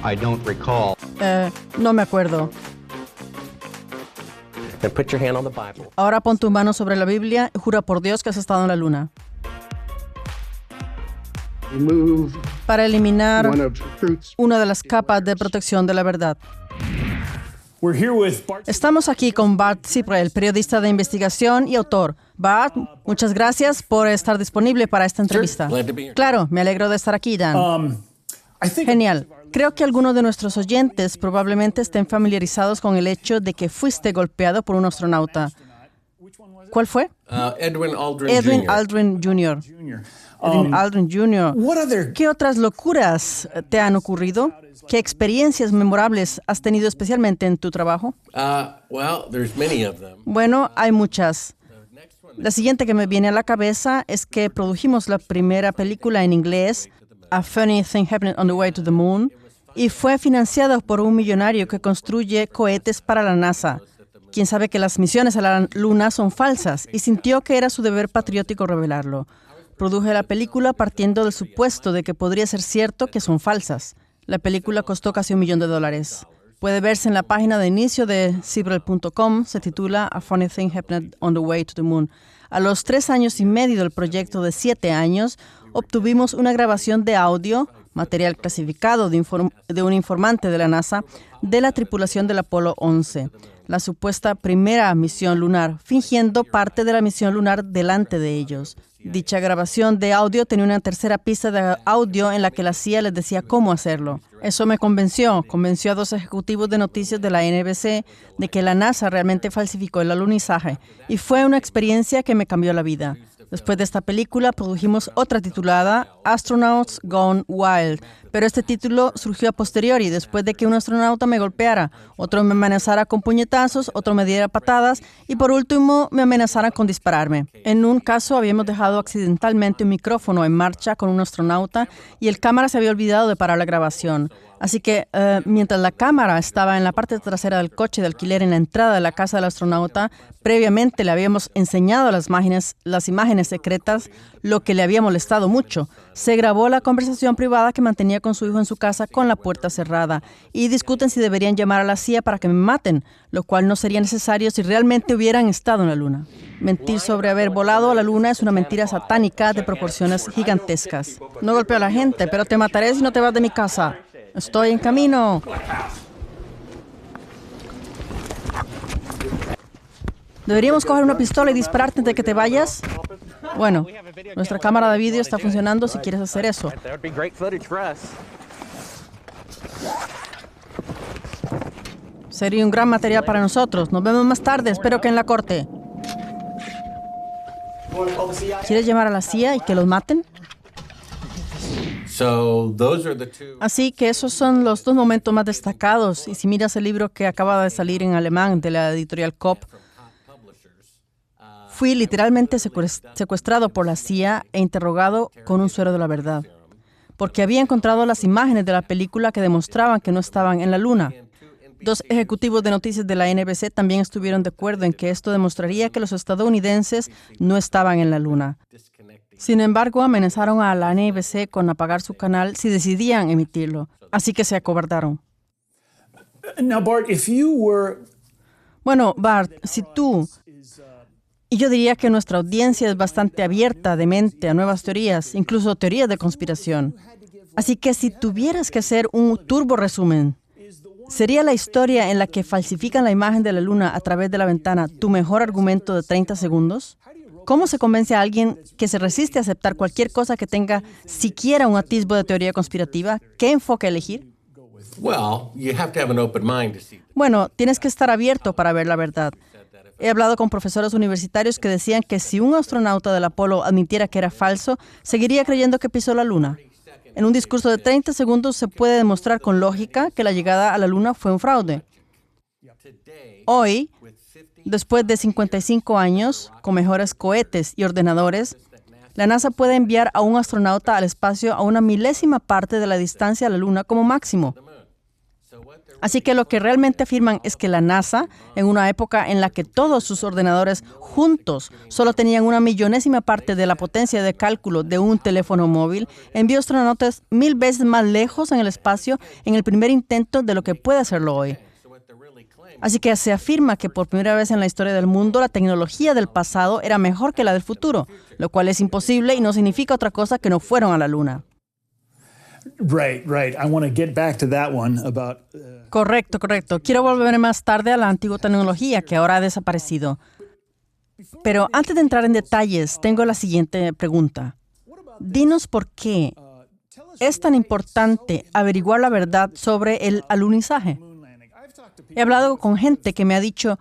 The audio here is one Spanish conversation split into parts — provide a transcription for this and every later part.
I don't recall. No me acuerdo. Then put your hand on the Bible. Ahora pon tu mano sobre la Biblia y jura por Dios que has estado en la luna. Remove Para eliminar one of the fruits. una de las capas de protección de la verdad. We're here with Bart. Estamos aquí con Bart Siprel, periodista de investigación y autor. Bart, muchas gracias por estar disponible para esta entrevista. Glad to be here. Claro, me alegro de estar aquí, Dan. I think Genial. Creo que algunos de nuestros oyentes probablemente estén familiarizados con el hecho de que fuiste golpeado por un astronauta. ¿Cuál fue? Edwin Aldrin Edwin Jr. Aldrin Jr. Junior. Edwin Aldrin Jr. What other ¿Qué otras locuras te han ocurrido? ¿Qué experiencias memorables has tenido especialmente en tu trabajo? Well, there's many of them. Bueno, hay muchas. La siguiente que me viene a la cabeza es que produjimos la primera película en inglés, A Funny Thing Happened on the Way to the Moon, y fue financiada por un millonario que construye cohetes para la NASA, quien sabe que las misiones a la Luna son falsas y sintió que era su deber patriótico revelarlo. Produje la película partiendo del supuesto de que podría ser cierto que son falsas. La película costó casi $1 millón. Puede verse en la página de inicio de Sibrel.com. Se titula A Funny Thing Happened on the Way to the Moon. A los 3 años y medio del proyecto de 7 años, obtuvimos una grabación de audio, material clasificado de un informante de la NASA, de la tripulación del Apolo 11, la supuesta primera misión lunar, fingiendo parte de la misión lunar delante de ellos. Dicha grabación de audio tenía una tercera pista de audio en la que la CIA les decía cómo hacerlo. Eso me convenció a 2 ejecutivos de noticias de la NBC de que la NASA realmente falsificó el alunizaje, y fue una experiencia que me cambió la vida. Después de esta película, produjimos otra titulada Astronauts Gone Wild, pero este título surgió a posteriori, después de que un astronauta me golpeara, otro me amenazara con puñetazos, otro me diera patadas y por último me amenazara con dispararme. En un caso habíamos dejado accidentalmente un micrófono en marcha con un astronauta y el cámara se había olvidado de parar la grabación. Así que mientras la cámara estaba en la parte trasera del coche de alquiler en la entrada de la casa del astronauta, previamente le habíamos enseñado las imágenes secretas, lo que le había molestado mucho. Se grabó la conversación privada que mantenía con su hijo en su casa con la puerta cerrada y discuten si deberían llamar a la CIA para que me maten, lo cual no sería necesario si realmente hubieran estado en la Luna. Mentir sobre haber volado a la Luna es una mentira satánica de proporciones gigantescas. No golpeo a la gente, pero te mataré si no te vas de mi casa. Estoy en camino. ¿Deberíamos coger una pistola y dispararte antes de que te vayas? Bueno, nuestra cámara de vídeo está funcionando si quieres hacer eso. That would be great footage for us. Sería un gran material para nosotros. Nos vemos más tarde. Espero que en la corte. ¿Quieres llamar a la CIA y que los maten? So those are the two. Así que esos son los 2 momentos más destacados. Y si miras el libro que acaba de salir en alemán de la editorial Kopp, fui literalmente secuestrado por la CIA e interrogado con un suero de la verdad, porque había encontrado las imágenes de la película que demostraban que no estaban en la Luna. 2 ejecutivos de noticias de la NBC también estuvieron de acuerdo en que esto demostraría que los estadounidenses no estaban en la Luna. Sin embargo, amenazaron a la NBC con apagar su canal si decidían emitirlo, así que se acobardaron. Now, Bart, if you were Bueno, Bart, si tú... Y yo diría que nuestra audiencia es bastante abierta de mente a nuevas teorías, incluso teorías de conspiración. Así que si tuvieras que hacer un turbo resumen, ¿sería la historia en la que falsifican la imagen de la Luna a través de la ventana tu mejor argumento de 30 segundos? ¿Cómo se convence a alguien que se resiste a aceptar cualquier cosa que tenga siquiera un atisbo de teoría conspirativa? ¿Qué enfoque elegir? Well, you have to have an open mind to see. Bueno, tienes que estar abierto para ver la verdad. He hablado con profesores universitarios que decían que si un astronauta del Apolo admitiera que era falso, seguiría creyendo que pisó la Luna. En un discurso de 30 segundos se puede demostrar con lógica que la llegada a la Luna fue un fraude. Hoy, después de 55 años, con mejores cohetes y ordenadores, la NASA puede enviar a un astronauta al espacio a una milésima parte de la distancia a la Luna como máximo. Así que lo que realmente afirman es que la NASA, en una época en la que todos sus ordenadores juntos solo tenían una millonésima parte de la potencia de cálculo de un teléfono móvil, envió astronautas 1000 veces más lejos en el espacio en el primer intento de lo que puede hacerlo hoy. Así que se afirma que por primera vez en la historia del mundo la tecnología del pasado era mejor que la del futuro, lo cual es imposible y no significa otra cosa que no fueron a la Luna. Right. I want to get back to that one about. Correcto. Quiero volver más tarde a la antigua tecnología que ahora ha desaparecido. Pero antes de entrar en detalles, tengo la siguiente pregunta. Dinos por qué es tan importante averiguar la verdad sobre el alunizaje. He hablado con gente que me ha dicho,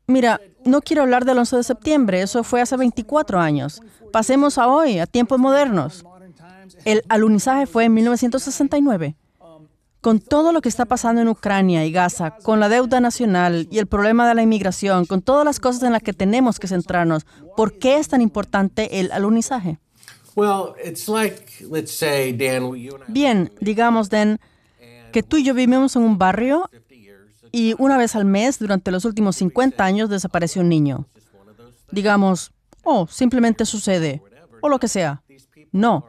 mira, no quiero hablar del 11 de septiembre, eso fue hace 24 años. Pasemos a hoy, a tiempos modernos. El alunizaje fue en 1969. Con todo lo que está pasando en Ucrania y Gaza, con la deuda nacional y el problema de la inmigración, con todas las cosas en las que tenemos que centrarnos, ¿por qué es tan importante el alunizaje? Well, it's like, let's say, Dan, you and I Bien, digamos, Dan, que tú y yo vivimos en un barrio y una vez al mes durante los últimos 50 años desapareció un niño. Digamos, simplemente sucede, o lo que sea. No.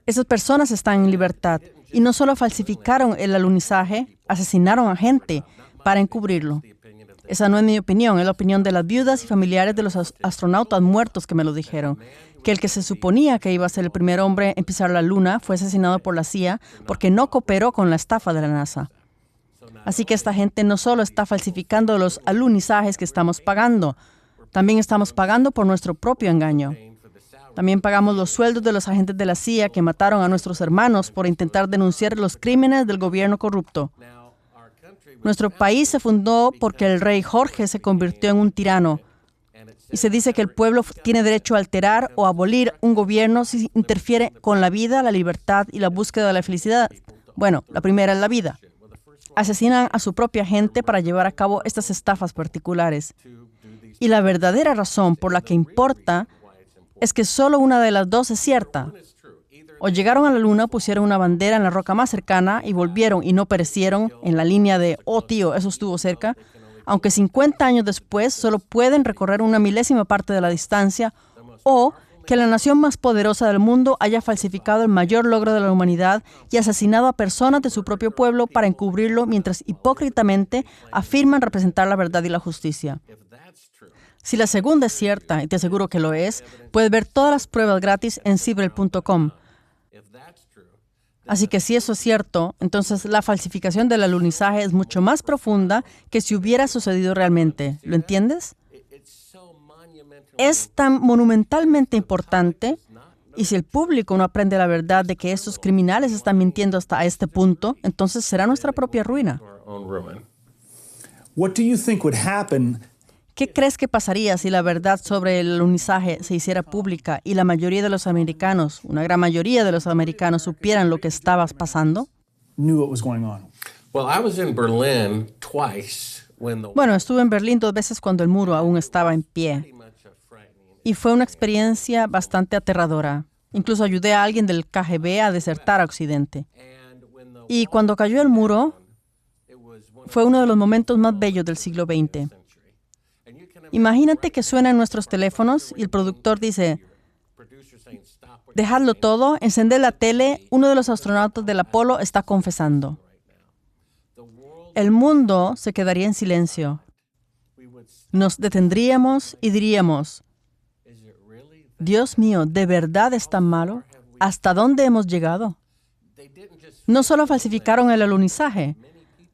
Esas personas están en libertad y no solo falsificaron el alunizaje, asesinaron a gente para encubrirlo. Esa no es mi opinión, es la opinión de las viudas y familiares de los astronautas muertos que me lo dijeron, que el que se suponía que iba a ser el primer hombre en pisar la Luna fue asesinado por la CIA porque no cooperó con la estafa de la NASA. Así que esta gente no solo está falsificando los alunizajes que estamos pagando, también estamos pagando por nuestro propio engaño. También pagamos los sueldos de los agentes de la CIA que mataron a nuestros hermanos por intentar denunciar los crímenes del gobierno corrupto. Nuestro país se fundó porque el rey Jorge se convirtió en un tirano. Y se dice que el pueblo tiene derecho a alterar o abolir un gobierno si interfiere con la vida, la libertad y la búsqueda de la felicidad. Bueno, la primera es la vida. Asesinan a su propia gente para llevar a cabo estas estafas particulares. Y la verdadera razón por la que importa es que solo una de las dos es cierta. O llegaron a la Luna, pusieron una bandera en la roca más cercana y volvieron y no perecieron en la línea de, tío, eso estuvo cerca, aunque 50 años después solo pueden recorrer una milésima parte de la distancia, o que la nación más poderosa del mundo haya falsificado el mayor logro de la humanidad y asesinado a personas de su propio pueblo para encubrirlo mientras hipócritamente afirman representar la verdad y la justicia. Si la segunda es cierta, y te aseguro que lo es, puedes ver todas las pruebas gratis en cibrel.com. Así que si eso es cierto, entonces la falsificación del alunizaje es mucho más profunda que si hubiera sucedido realmente. ¿Lo entiendes? Es tan monumentalmente importante, y si el público no aprende la verdad de que estos criminales están mintiendo hasta este punto, entonces será nuestra propia ruina. What do you think would happen? ¿Qué crees que pasaría si la verdad sobre el alunizaje se hiciera pública y la mayoría de los americanos, una gran mayoría de los americanos, supieran lo que estaba pasando? Knew what was going on. Well, I was in Berlin twice when the Bueno, estuve en Berlín 2 veces cuando el muro aún estaba en pie. Y fue una experiencia bastante aterradora. Incluso ayudé a alguien del KGB a desertar a Occidente. Y cuando cayó el muro, fue uno de los momentos más bellos del siglo XX. Imagínate que suenan nuestros teléfonos y el productor dice, dejadlo todo, encended la tele, uno de los astronautas del Apolo está confesando. El mundo se quedaría en silencio. Nos detendríamos y diríamos, Dios mío, ¿de verdad es tan malo? ¿Hasta dónde hemos llegado? No solo falsificaron el alunizaje,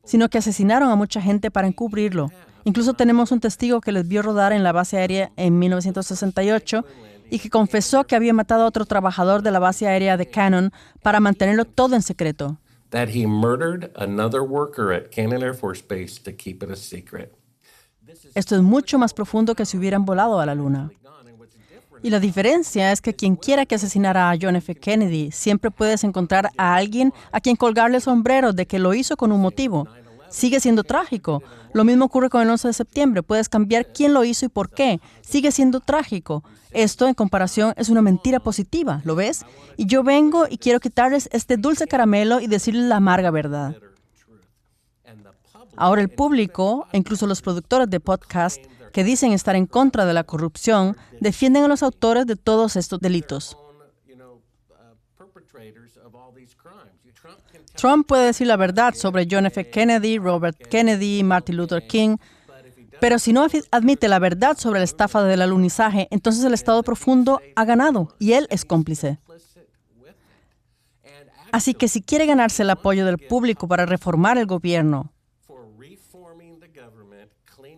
sino que asesinaron a mucha gente para encubrirlo. Incluso tenemos un testigo que les vio rodar en la base aérea en 1968 y que confesó que había matado a otro trabajador de la base aérea de Cannon para mantenerlo todo en secreto. that he murdered another worker at Cannon Air Force Base to keep it a secret. Esto es mucho más profundo que si hubieran volado a la Luna. Y la diferencia es que quien quiera que asesinara a John F. Kennedy, siempre puedes encontrar a alguien a quien colgarle el sombrero de que lo hizo con un motivo. Sigue siendo trágico. Lo mismo ocurre con el 11 de septiembre. Puedes cambiar quién lo hizo y por qué. Sigue siendo trágico. Esto, en comparación, es una mentira positiva, ¿lo ves? Y yo vengo y quiero quitarles este dulce caramelo y decirles la amarga verdad. Ahora el público, e incluso los productores de podcast, que dicen estar en contra de la corrupción, defienden a los autores de todos estos delitos. Trump puede decir la verdad sobre John F. Kennedy, Robert Kennedy, Martin Luther King, pero si no admite la verdad sobre la estafa del alunizaje, entonces el Estado profundo ha ganado y él es cómplice. Así que si quiere ganarse el apoyo del público para reformar el gobierno,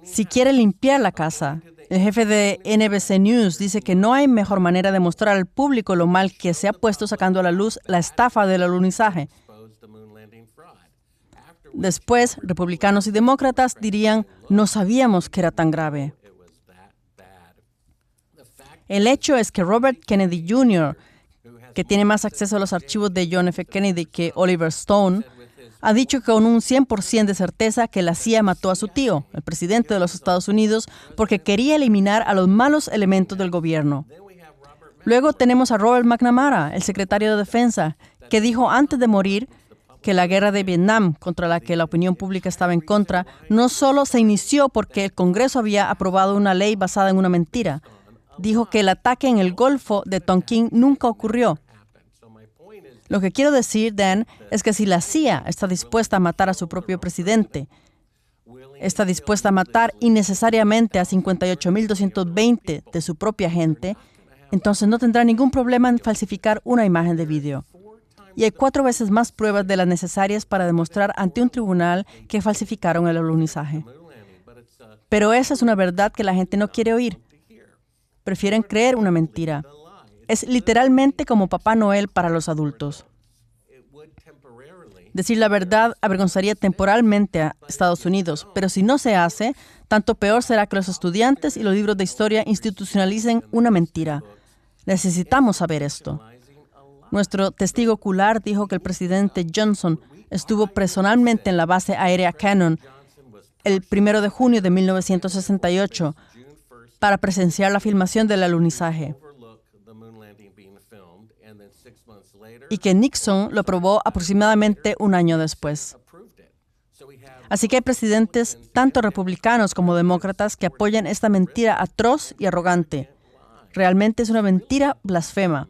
si quiere limpiar la casa, el jefe de NBC News dice que no hay mejor manera de mostrar al público lo mal que se ha puesto sacando a la luz la estafa del alunizaje. Después, republicanos y demócratas dirían, no sabíamos que era tan grave. El hecho es que Robert Kennedy Jr., que tiene más acceso a los archivos de John F. Kennedy que Oliver Stone, ha dicho con un 100% de certeza que la CIA mató a su tío, el presidente de los Estados Unidos, porque quería eliminar a los malos elementos del gobierno. Luego tenemos a Robert McNamara, el secretario de Defensa, que dijo antes de morir que la guerra de Vietnam, contra la que la opinión pública estaba en contra, no solo se inició porque el Congreso había aprobado una ley basada en una mentira. Dijo que el ataque en el Golfo de Tonkin nunca ocurrió. Lo que quiero decir, Dan, es que si la CIA está dispuesta a matar a su propio presidente, está dispuesta a matar innecesariamente a 58.220 de su propia gente, entonces no tendrá ningún problema en falsificar una imagen de vídeo. Y hay 4 veces más pruebas de las necesarias para demostrar ante un tribunal que falsificaron el alunizaje. Pero esa es una verdad que la gente no quiere oír. Prefieren creer una mentira. Es literalmente como Papá Noel para los adultos. Decir la verdad avergonzaría temporalmente a Estados Unidos, pero si no se hace, tanto peor será que los estudiantes y los libros de historia institucionalicen una mentira. Necesitamos saber esto. Nuestro testigo ocular dijo que el presidente Johnson estuvo personalmente en la base aérea Cannon el 1 de junio de 1968 para presenciar la filmación del alunizaje, y que Nixon lo aprobó aproximadamente un año después. Así que hay presidentes, tanto republicanos como demócratas, que apoyan esta mentira atroz y arrogante. Realmente es una mentira blasfema.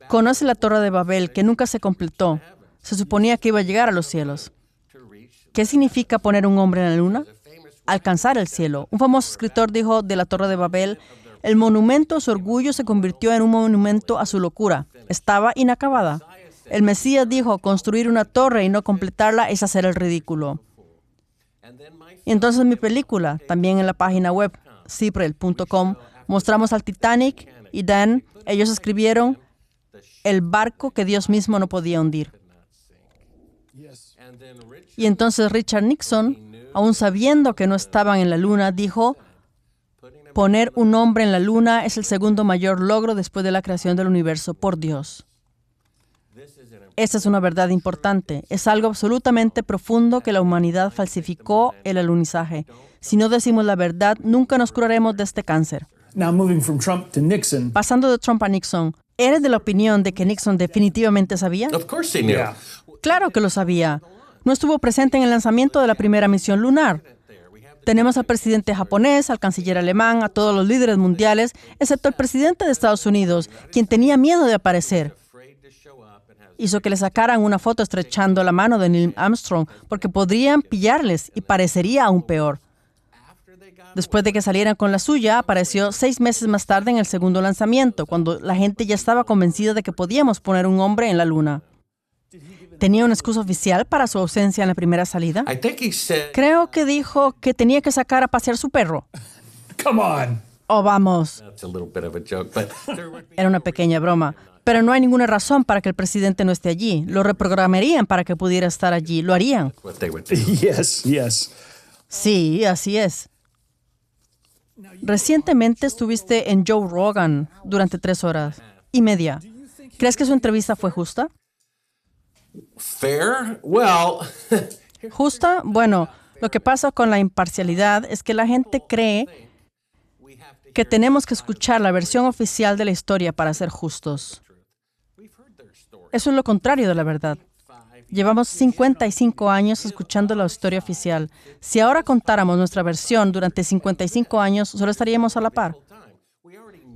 Conoce la Torre de Babel, que nunca se completó. Se suponía que iba a llegar a los cielos. ¿Qué significa poner un hombre en la luna? Alcanzar el cielo. Un famoso escritor dijo de la Torre de Babel, el monumento a su orgullo se convirtió en un monumento a su locura. Estaba inacabada. El Mesías dijo, construir una torre y no completarla es hacer el ridículo. Y entonces mi película, también en la página web, ciprel.com, mostramos al Titanic y Dan, ellos escribieron el barco que Dios mismo no podía hundir. Y entonces Richard Nixon, aun sabiendo que no estaban en la luna, dijo, poner un hombre en la luna es el segundo mayor logro después de la creación del universo por Dios. Esa es una verdad importante. Es algo absolutamente profundo que la humanidad falsificó el alunizaje. Si no decimos la verdad, nunca nos curaremos de este cáncer. Now moving from Trump to Nixon. Pasando de Trump a Nixon, ¿eres de la opinión de que Nixon definitivamente sabía? Of course he knew. Yeah. Claro que lo sabía. No estuvo presente en el lanzamiento de la primera misión lunar. Tenemos al presidente japonés, al canciller alemán, a todos los líderes mundiales, excepto el presidente de Estados Unidos, quien tenía miedo de aparecer. Hizo que le sacaran una foto estrechando la mano de Neil Armstrong, porque podrían pillarles y parecería aún peor. Después de que salieran con la suya, apareció 6 meses más tarde en el segundo lanzamiento, cuando la gente ya estaba convencida de que podíamos poner un hombre en la luna. ¿Tenía una excusa oficial para su ausencia en la primera salida? I think he said Creo que dijo que tenía que sacar a pasear su perro. Come on. Oh, vamos. that's a little bit of a joke, but there would be Era una pequeña broma. Pero no hay ninguna razón para que el presidente no esté allí. Lo reprogramarían para que pudiera estar allí. Lo harían. what they would do. Yes, yes. Sí, así es. Recientemente estuviste en Joe Rogan durante 3 horas y media. ¿Crees que su entrevista fue justa? Fair? Well, ¿Justa? Bueno, lo que pasa con la imparcialidad es que la gente cree que tenemos que escuchar la versión oficial de la historia para ser justos. Eso es lo contrario de la verdad. Llevamos 55 años escuchando la historia oficial. Si ahora contáramos nuestra versión durante 55 años, solo estaríamos a la par.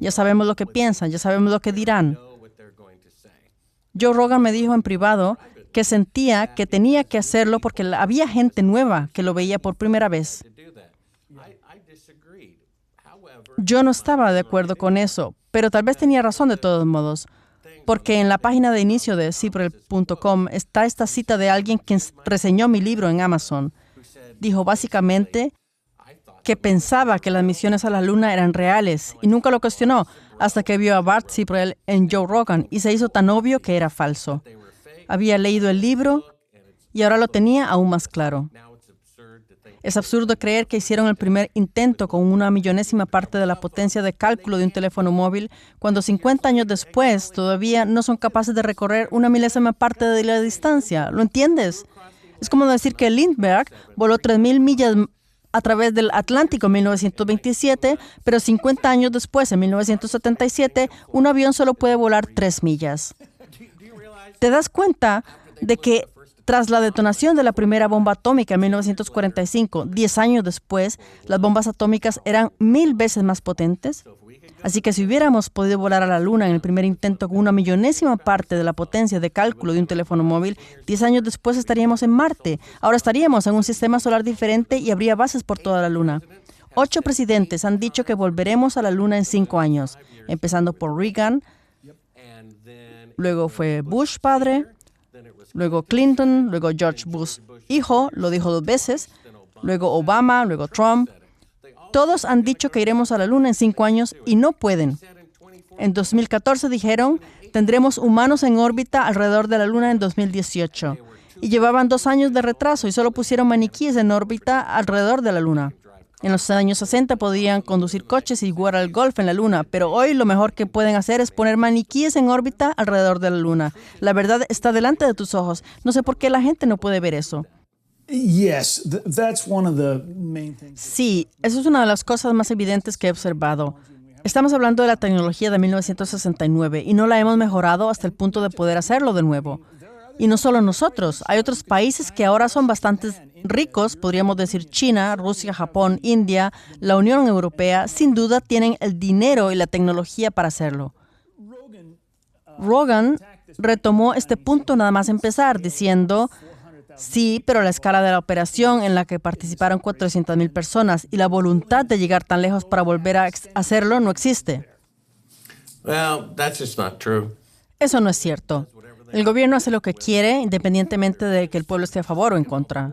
Ya sabemos lo que piensan, ya sabemos lo que dirán. Joe Rogan me dijo en privado que sentía que tenía que hacerlo porque había gente nueva que lo veía por primera vez. Yo no estaba de acuerdo con eso, pero tal vez tenía razón de todos modos, porque en la página de inicio de Ciprel.com está esta cita de alguien quien reseñó mi libro en Amazon. Dijo básicamente que pensaba que las misiones a la Luna eran reales y nunca lo cuestionó hasta que vio a Bart Ciprel en Joe Rogan y se hizo tan obvio que era falso. Había leído el libro y ahora lo tenía aún más claro. Es absurdo creer que hicieron el primer intento con una millonésima parte de la potencia de cálculo de un teléfono móvil, cuando 50 años después todavía no son capaces de recorrer una milésima parte de la distancia. ¿Lo entiendes? Es como decir que Lindbergh voló 3.000 millas a través del Atlántico en 1927, pero 50 años después, en 1977, un avión solo puede volar 3 millas. ¿Te das cuenta de que tras la detonación de la primera bomba atómica en 1945, 10 años después, las bombas atómicas eran 1000 veces más potentes? Así que si hubiéramos podido volar a la Luna en el primer intento con una millonésima parte de la potencia de cálculo de un teléfono móvil, 10 años después estaríamos en Marte. Ahora estaríamos en un sistema solar diferente y habría bases por toda la Luna. 8 presidentes han dicho que volveremos a la Luna en 5 años, empezando por Reagan, luego fue Bush padre, luego Clinton, luego George Bush hijo, lo dijo 2 veces, luego Obama, luego Trump. Todos han dicho que iremos a la Luna en 5 años y no pueden. En 2014 dijeron, tendremos humanos en órbita alrededor de la Luna en 2018. Y llevaban 2 años de retraso y solo pusieron maniquíes en órbita alrededor de la Luna. En los años 60 podían conducir coches y jugar al golf en la Luna, pero hoy lo mejor que pueden hacer es poner maniquíes en órbita alrededor de la Luna. La verdad está delante de tus ojos. No sé por qué la gente no puede ver eso. Sí, eso es una de las cosas más evidentes que he observado. Estamos hablando de la tecnología de 1969 y no la hemos mejorado hasta el punto de poder hacerlo de nuevo. Y no solo nosotros, hay otros países que ahora son bastante ricos, podríamos decir China, Rusia, Japón, India, la Unión Europea, sin duda tienen el dinero y la tecnología para hacerlo. Rogan retomó este punto nada más empezar, diciendo, sí, pero la escala de la operación en la que participaron 400,000 personas y la voluntad de llegar tan lejos para volver a hacerlo no existe. Well, that's just not true. Eso no es cierto. El gobierno hace lo que quiere, independientemente de que el pueblo esté a favor o en contra.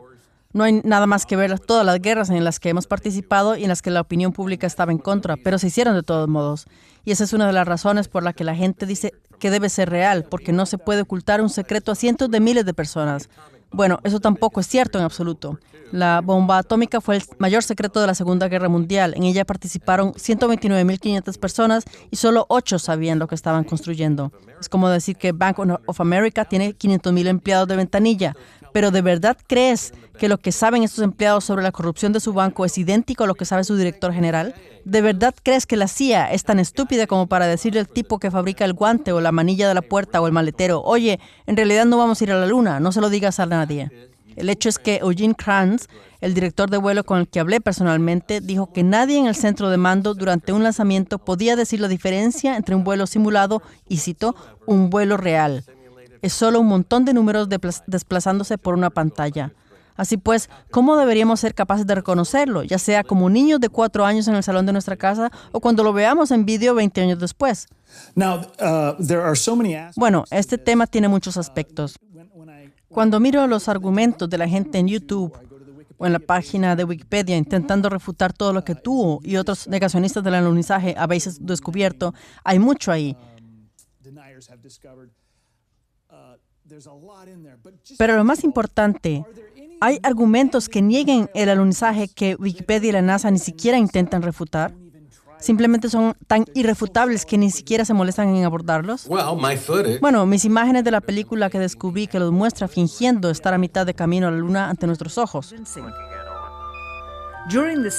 No hay nada más que ver todas las guerras en las que hemos participado y en las que la opinión pública estaba en contra, pero se hicieron de todos modos. Y esa es una de las razones por la que la gente dice que debe ser real, porque no se puede ocultar un secreto a cientos de miles de personas. Bueno, eso tampoco es cierto en absoluto. La bomba atómica fue el mayor secreto de la Segunda Guerra Mundial. En ella participaron 129.500 personas y solo 8 sabían lo que estaban construyendo. Es como decir que Bank of America tiene 500,000 empleados de ventanilla. ¿Pero de verdad crees que lo que saben estos empleados sobre la corrupción de su banco es idéntico a lo que sabe su director general? ¿De verdad crees que la CIA es tan estúpida como para decirle al tipo que fabrica el guante o la manilla de la puerta o el maletero, oye, en realidad no vamos a ir a la Luna, no se lo digas a nadie? El hecho es que Eugene Kranz, el director de vuelo con el que hablé personalmente, dijo que nadie en el centro de mando durante un lanzamiento podía decir la diferencia entre un vuelo simulado y, cito, un vuelo real. Es solo un montón de números desplazándose por una pantalla. Así pues, ¿cómo deberíamos ser capaces de reconocerlo, ya sea como niños de 4 años en el salón de nuestra casa o cuando lo veamos en vídeo 20 años después? Bueno, este tema tiene muchos aspectos. Cuando miro los argumentos de la gente en YouTube o en la página de Wikipedia intentando refutar todo lo que tú y otros negacionistas del alunizaje habéis descubierto, hay mucho ahí. Pero lo más importante, ¿hay argumentos que nieguen el alunizaje que Wikipedia y la NASA ni siquiera intentan refutar? ¿Simplemente son tan irrefutables que ni siquiera se molestan en abordarlos? Bueno, mis imágenes de la película que descubrí que los muestra fingiendo estar a mitad de camino a la Luna ante nuestros ojos.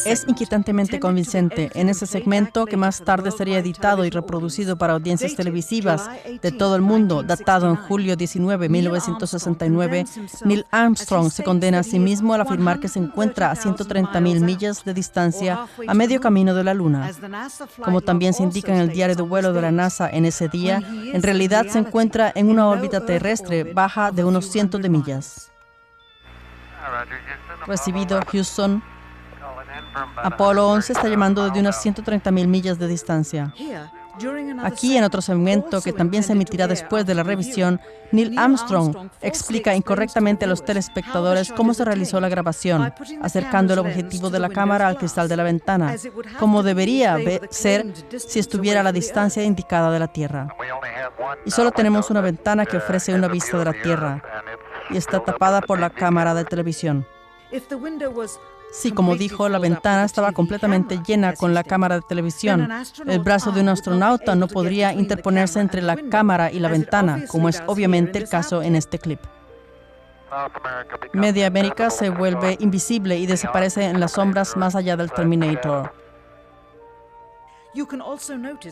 Es inquietantemente convincente. En ese segmento, que más tarde sería editado y reproducido para audiencias televisivas de todo el mundo, datado en julio 19, 1969, Neil Armstrong se condena a sí mismo al afirmar que se encuentra a 130.000 millas de distancia a medio camino de la Luna. Como también se indica en el diario de vuelo de la NASA en ese día, en realidad se encuentra en una órbita terrestre baja de unos cientos de millas. Recibido, Houston. Apolo 11 está llamando desde unas 130.000 millas de distancia. Aquí, en otro segmento que también se emitirá después de la revisión, Neil Armstrong explica incorrectamente a los telespectadores cómo se realizó la grabación, acercando el objetivo de la cámara al cristal de la ventana, como debería ser si estuviera a la distancia indicada de la Tierra. Y solo tenemos una ventana que ofrece una vista de la Tierra, y está tapada por la cámara de televisión. Sí, como dijo, la ventana estaba completamente llena con la cámara de televisión. El brazo de un astronauta no podría interponerse entre la cámara y la ventana, como es obviamente el caso en este clip. Media América se vuelve invisible y desaparece en las sombras más allá del Terminator.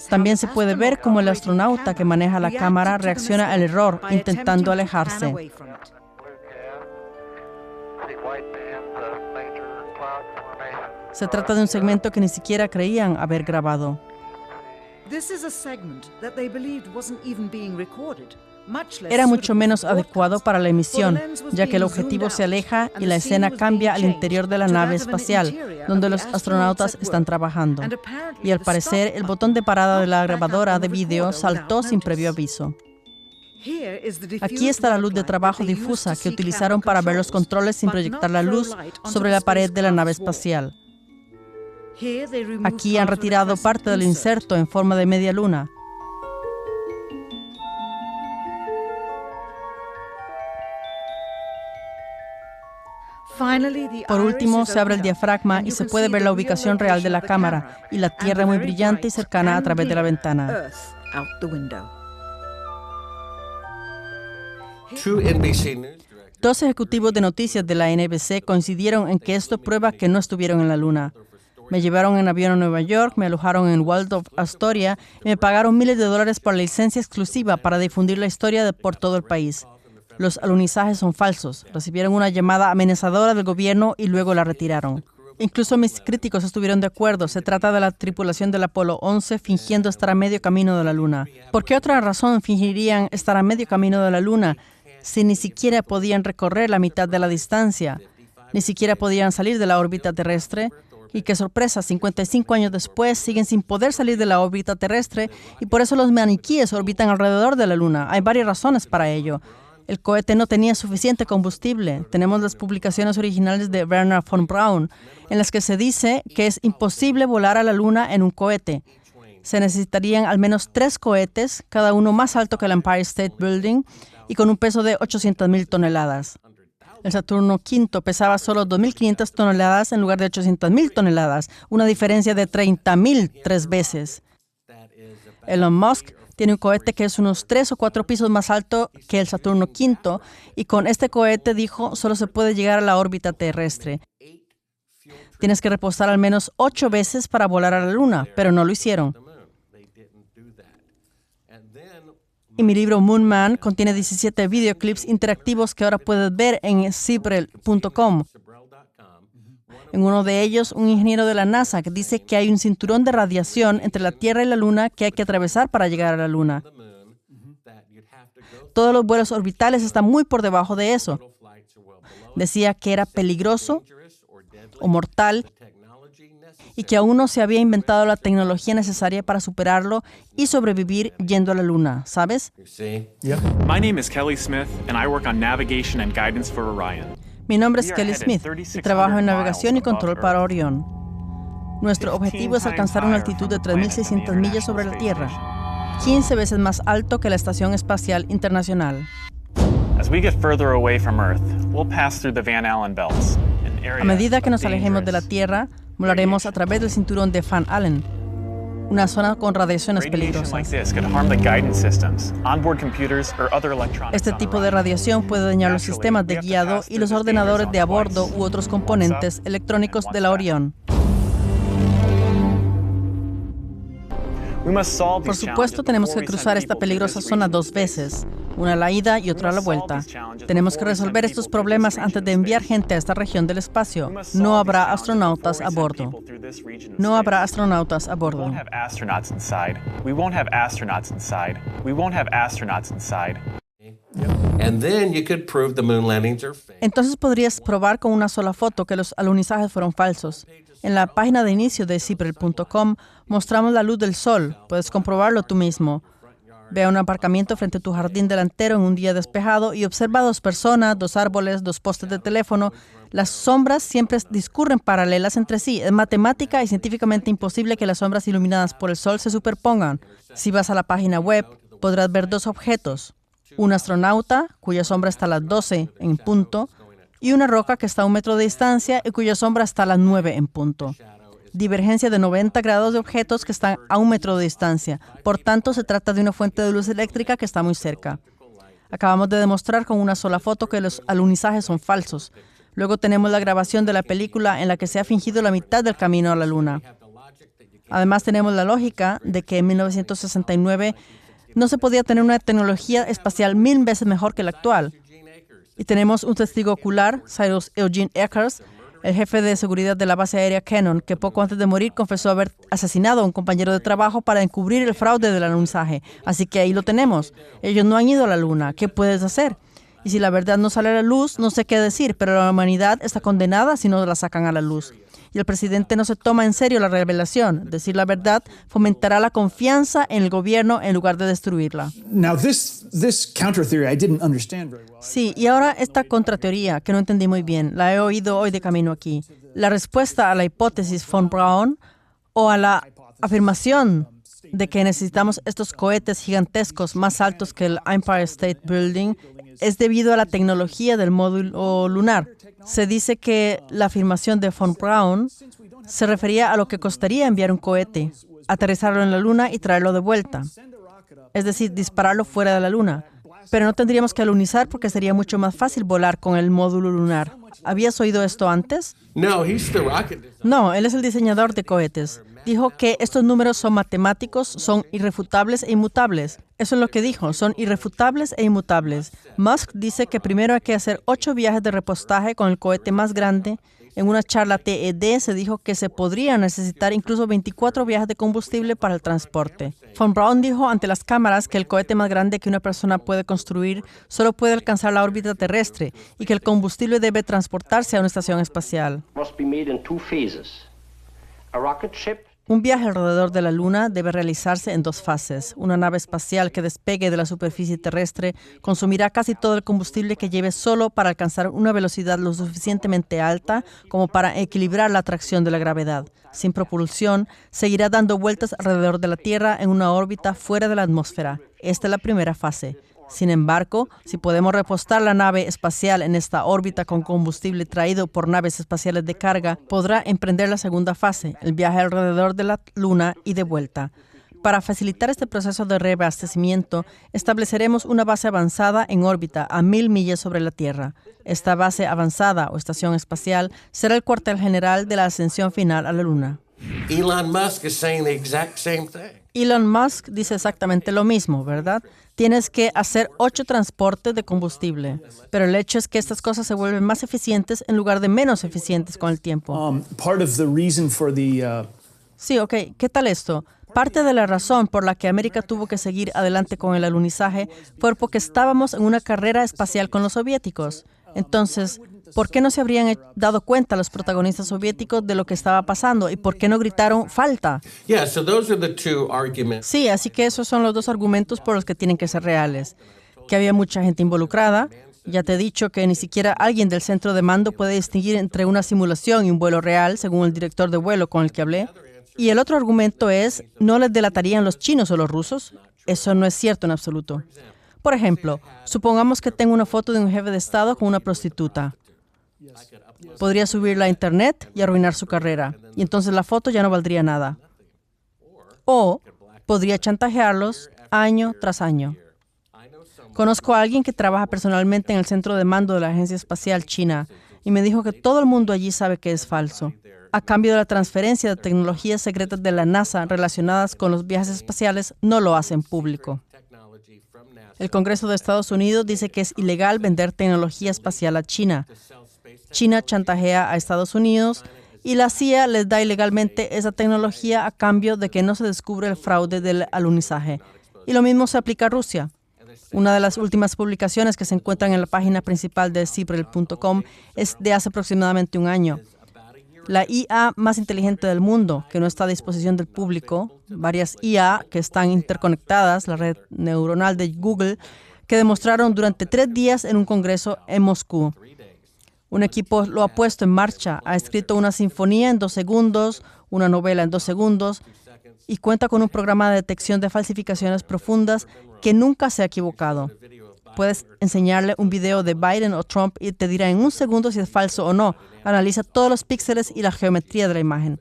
También se puede ver cómo el astronauta que maneja la cámara reacciona al error, intentando alejarse. Se trata de un segmento que ni siquiera creían haber grabado. Era mucho menos adecuado para la emisión, ya que el objetivo se aleja y la escena cambia al interior de la nave espacial, donde los astronautas están trabajando. Y al parecer, el botón de parada de la grabadora de vídeo saltó sin previo aviso. Aquí está la luz de trabajo difusa que utilizaron para ver los controles sin proyectar la luz sobre la pared de la nave espacial. Aquí han retirado parte del inserto en forma de media luna. Por último, se abre el diafragma y se puede ver la ubicación real de la cámara y la Tierra muy brillante y cercana a través de la ventana. Dos ejecutivos de noticias de la NBC coincidieron en que esto prueba que no estuvieron en la Luna. Me llevaron en avión a Nueva York, me alojaron en Waldorf Astoria y me pagaron miles de dólares por la licencia exclusiva para difundir la historia por todo el país. Los alunizajes son falsos. Recibieron una llamada amenazadora del gobierno y luego la retiraron. Incluso mis críticos estuvieron de acuerdo. Se trata de la tripulación del Apolo 11 fingiendo estar a medio camino de la Luna. ¿Por qué otra razón fingirían estar a medio camino de la Luna si ni siquiera podían recorrer la mitad de la distancia? Ni siquiera podían salir de la órbita terrestre. Y qué sorpresa, 55 años después siguen sin poder salir de la órbita terrestre y por eso los maniquíes orbitan alrededor de la Luna. Hay varias razones para ello. El cohete no tenía suficiente combustible. Tenemos las publicaciones originales de Wernher von Braun, en las que se dice que es imposible volar a la Luna en un cohete. Se necesitarían al menos 3 cohetes, cada uno más alto que el Empire State Building y con un peso de 800.000 toneladas. El Saturno V pesaba solo 2.500 toneladas en lugar de 800.000 toneladas, una diferencia de 30.000 3 veces. Elon Musk tiene un cohete que es unos 3 o 4 pisos más alto que el Saturno V y con este cohete, dijo, solo se puede llegar a la órbita terrestre. Tienes que reposar al menos 8 veces para volar a la Luna, pero no lo hicieron. Y mi libro Moon Man contiene 17 videoclips interactivos que ahora puedes ver en Sibrel.com. En uno de ellos, un ingeniero de la NASA que dice que hay un cinturón de radiación entre la Tierra y la Luna que hay que atravesar para llegar a la Luna. Todos los vuelos orbitales están muy por debajo de eso. Decía que era peligroso o mortal y que aún no se había inventado la tecnología necesaria para superarlo y sobrevivir yendo a la Luna, ¿sabes? My name is Kelly Smith and I work on navigation and guidance for Orion. Mi nombre es Kelly Smith y trabajo en navegación y control para Orión. Nuestro objetivo es alcanzar una altitud de 3.600 millas sobre la Tierra, 15 veces más alto que la Estación Espacial Internacional. As we get further away from Earth, we'll pass through the Van Allen belts, an area A medida que of nos alejemos de la dangerous Tierra, volaremos a través del cinturón de Van Allen, una zona con radiaciones Radiation like peligrosas. this could harm the guidance systems, onboard computers, or other electronics Este on the tipo de run. radiación puede dañar los sistemas de guiado y los ordenadores de a bordo u otros componentes electrónicos de la Orión. We must solve Por these supuesto, challenges tenemos before que we cruzar send esta people to peligrosa this zona region of 2 space. veces, una a la ida y otra a la vuelta. Tenemos que resolver estos problemas antes de enviar gente a esta región del espacio. No habrá astronautas a bordo. No habrá astronautas a We bordo. won't have astronauts inside. We won't have astronauts inside. We won't have astronauts inside. And then you could prove the moon landings are fake. Entonces podrías probar con una sola foto que los alunizajes fueron falsos. En la página de inicio de CIPREL.com mostramos la luz del sol. Puedes comprobarlo tú mismo. Ve a un aparcamiento frente a tu jardín delantero en un día despejado y observa 2 personas, 2 árboles, 2 postes de teléfono. Las sombras siempre discurren paralelas entre sí. Es matemática y científicamente imposible que las sombras iluminadas por el sol se superpongan. Si vas a la página web, podrás ver 2 objetos. Un astronauta, cuya sombra está a las 12 en punto, y una roca que está a 1 metro de distancia y cuya sombra está a las 9 en punto. Divergencia de 90 grados de objetos que están a 1 metro de distancia. Por tanto, se trata de una fuente de luz eléctrica que está muy cerca. Acabamos de demostrar con una sola foto que los alunizajes son falsos. Luego tenemos la grabación de la película en la que se ha fingido la mitad del camino a la Luna. Además, tenemos la lógica de que en 1969 no se podía tener una tecnología espacial 1000 veces mejor que la actual. Y tenemos un testigo ocular, Cyrus Eugene Eckers, el jefe de seguridad de la base aérea Cannon, que poco antes de morir confesó haber asesinado a un compañero de trabajo para encubrir el fraude del alunizaje. Así que ahí lo tenemos. Ellos no han ido a la Luna. ¿Qué puedes hacer? Y si la verdad no sale a la luz, no sé qué decir, pero la humanidad está condenada si no la sacan a la luz. Y el presidente no se toma en serio la revelación. Decir la verdad fomentará la confianza en el gobierno en lugar de destruirla. Now, this counter theory I didn't understand very well. Sí, y ahora esta contrateoría, que no entendí muy bien, la he oído hoy de camino aquí. La respuesta a la hipótesis von Braun o a la afirmación de que necesitamos estos cohetes gigantescos más altos que el Empire State Building es debido a la tecnología del módulo lunar. Se dice que la afirmación de von Braun se refería a lo que costaría enviar un cohete, aterrizarlo en la Luna y traerlo de vuelta. Es decir, dispararlo fuera de la Luna. Pero no tendríamos que alunizar porque sería mucho más fácil volar con el módulo lunar. ¿Habías oído esto antes? No, he's the rocket designer. No, él es el diseñador de cohetes. Dijo que estos números son matemáticos, son irrefutables e inmutables. Eso es lo que dijo, son irrefutables e inmutables. Musk dice que primero hay que hacer 8 viajes de repostaje con el cohete más grande. En una charla TED se dijo que se podría necesitar incluso 24 viajes de combustible para el transporte. Von Braun dijo ante las cámaras que el cohete más grande que una persona puede construir solo puede alcanzar la órbita terrestre y que el combustible debe transportarse a una estación espacial. Must be made in 2 phases. A rocket ship Un viaje alrededor de la Luna debe realizarse en 2 fases. Una nave espacial que despegue de la superficie terrestre consumirá casi todo el combustible que lleve solo para alcanzar una velocidad lo suficientemente alta como para equilibrar la atracción de la gravedad. Sin propulsión, seguirá dando vueltas alrededor de la Tierra en una órbita fuera de la atmósfera. Esta es la primera fase. Sin embargo, si podemos repostar la nave espacial en esta órbita con combustible traído por naves espaciales de carga, podrá emprender la segunda fase, el viaje alrededor de la Luna y de vuelta. Para facilitar este proceso de reabastecimiento, estableceremos una base avanzada en órbita a 1000 millas sobre la Tierra. Esta base avanzada o estación espacial será el cuartel general de la ascensión final a la Luna. Elon Musk is saying the exact same thing. Elon Musk dice exactamente lo mismo, ¿verdad? Tienes que hacer 8 transportes de combustible, pero el hecho es que estas cosas se vuelven más eficientes en lugar de menos eficientes con el tiempo. Part of the reason for the Sí, ok, ¿qué tal esto? Parte de la razón por la que América tuvo que seguir adelante con el alunizaje fue porque estábamos en una carrera espacial con los soviéticos. Entonces, ¿por qué no se habrían dado cuenta los protagonistas soviéticos de lo que estaba pasando y por qué no gritaron falta? Yeah, so those are the 2 arguments. Sí, así que esos son los 2 argumentos por los que tienen que ser reales. Que había mucha gente involucrada. Ya te he dicho que ni siquiera alguien del centro de mando puede distinguir entre una simulación y un vuelo real, según el director de vuelo con el que hablé. Y el otro argumento es, ¿no les delatarían los chinos o los rusos? Eso no es cierto en absoluto. Por ejemplo, supongamos que tengo una foto de un jefe de Estado con una prostituta. Podría subirla a Internet y arruinar su carrera. Y entonces la foto ya no valdría nada. o podría chantajearlos año tras año. Conozco a alguien que trabaja personalmente en el centro de mando de la Agencia Espacial China y me dijo que todo el mundo allí sabe que es falso. A cambio de la transferencia de tecnologías secretas de la NASA relacionadas con los viajes espaciales, no lo hacen público. El Congreso de Estados Unidos dice que es ilegal vender tecnología espacial a China. China chantajea a Estados Unidos y la CIA les da ilegalmente esa tecnología a cambio de que no se descubre el fraude del alunizaje. Y lo mismo se aplica a Rusia. Una de las últimas publicaciones que se encuentran en la página principal de Sibrel.com es de hace aproximadamente un año. La IA más inteligente del mundo, que no está a disposición del público, varias IA que están interconectadas, la red neuronal de Google, que demostraron durante 3 días en un congreso en Moscú. Un equipo lo ha puesto en marcha, ha escrito una sinfonía en 2 segundos, una novela en 2 segundos y cuenta con un programa de detección de falsificaciones profundas que nunca se ha equivocado. Puedes enseñarle un video de Biden o Trump y te dirá en 1 segundo si es falso o no. Analiza todos los píxeles y la geometría de la imagen.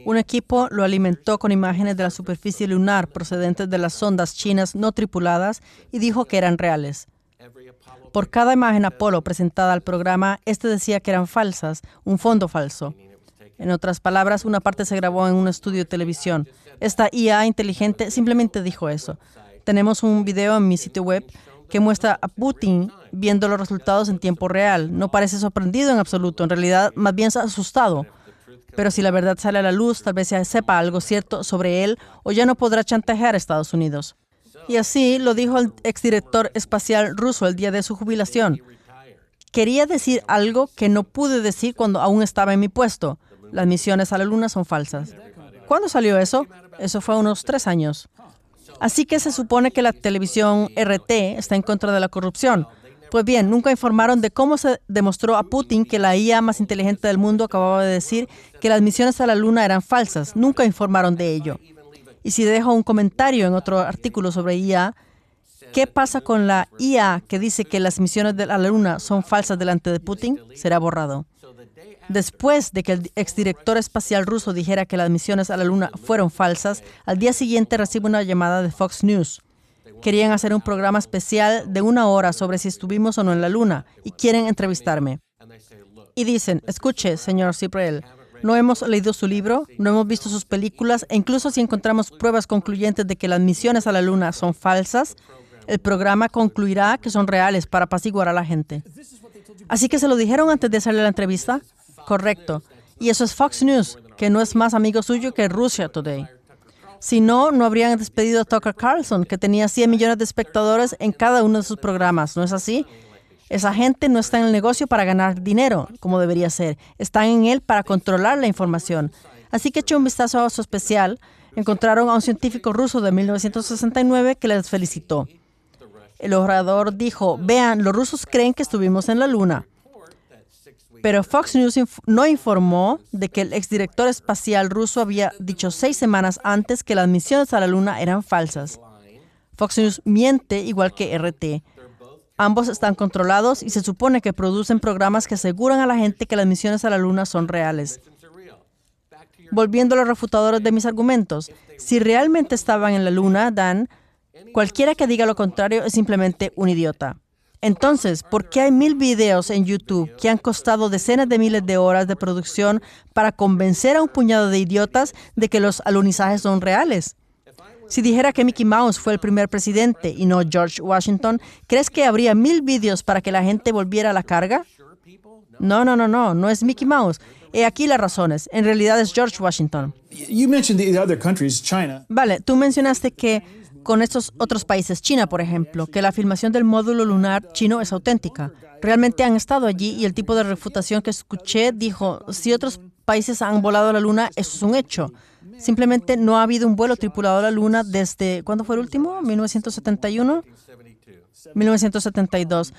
Un equipo lo alimentó con imágenes de la superficie lunar procedentes de las sondas chinas no tripuladas y dijo que eran reales. Por cada imagen Apolo presentada al programa, este decía que eran falsas, un fondo falso. En otras palabras, una parte se grabó en un estudio de televisión. Esta IA inteligente simplemente dijo eso. Tenemos un video en mi sitio web que muestra a Putin viendo los resultados en tiempo real. No parece sorprendido en absoluto, en realidad más bien asustado. Pero si la verdad sale a la luz, tal vez se sepa algo cierto sobre él o ya no podrá chantajear a Estados Unidos. Y así lo dijo el exdirector espacial ruso el día de su jubilación. Quería decir algo que no pude decir cuando aún estaba en mi puesto. Las misiones a la Luna son falsas. ¿Cuándo salió eso? Eso fue unos 3 años. Así que se supone que la televisión RT está en contra de la corrupción. Pues bien, nunca informaron de cómo se demostró a Putin que la IA más inteligente del mundo acababa de decir que las misiones a la Luna eran falsas. Nunca informaron de ello. Y si dejo un comentario en otro artículo sobre IA, ¿qué pasa con la IA que dice que las misiones a la Luna son falsas delante de Putin? Será borrado. Después de que el exdirector espacial ruso dijera que las misiones a la Luna fueron falsas, al día siguiente recibo una llamada de Fox News. Querían hacer un programa especial de 1 hora sobre si estuvimos o no en la Luna y quieren entrevistarme. Y dicen, escuche, señor Sibrel, no hemos leído su libro, no hemos visto sus películas e incluso si encontramos pruebas concluyentes de que las misiones a la Luna son falsas, el programa concluirá que son reales para apaciguar a la gente. Así que se lo dijeron antes de hacerle la entrevista. Correcto. Y eso es Fox News, que no es más amigo suyo que Russia Today. Si no, no habrían despedido a Tucker Carlson, que tenía 100 millones de espectadores en cada uno de sus programas. ¿No es así? Esa gente no está en el negocio para ganar dinero, como debería ser. Están en él para controlar la información. Así que eché un vistazo a su especial. Encontraron a un científico ruso de 1969 que les felicitó. El orador dijo, vean, los rusos creen que estuvimos en la Luna. Pero Fox News no informó de que el exdirector espacial ruso había dicho 6 semanas antes que las misiones a la Luna eran falsas. Fox News miente igual que RT. Ambos están controlados y se supone que producen programas que aseguran a la gente que las misiones a la Luna son reales. Volviendo a los refutadores de mis argumentos, si realmente estaban en la Luna, Dan, cualquiera que diga lo contrario es simplemente un idiota. Entonces, ¿por qué hay 1000 videos en YouTube que han costado decenas de miles de horas de producción para convencer a un puñado de idiotas de que los alunizajes son reales? Si dijera que Mickey Mouse fue el primer presidente y no George Washington, ¿crees que habría 1000 videos para que la gente volviera a la carga? No es Mickey Mouse. He aquí las razones. En realidad es George Washington. You mentioned the other countries, China. Vale, tú mencionaste que con estos otros países, China, por ejemplo, que la filmación del módulo lunar chino es auténtica. Realmente han estado allí y el tipo de refutación que escuché dijo, si otros países han volado a la Luna, eso es un hecho. Simplemente no ha habido un vuelo tripulado a la Luna desde, ¿cuándo fue el último? ¿1971? 1972.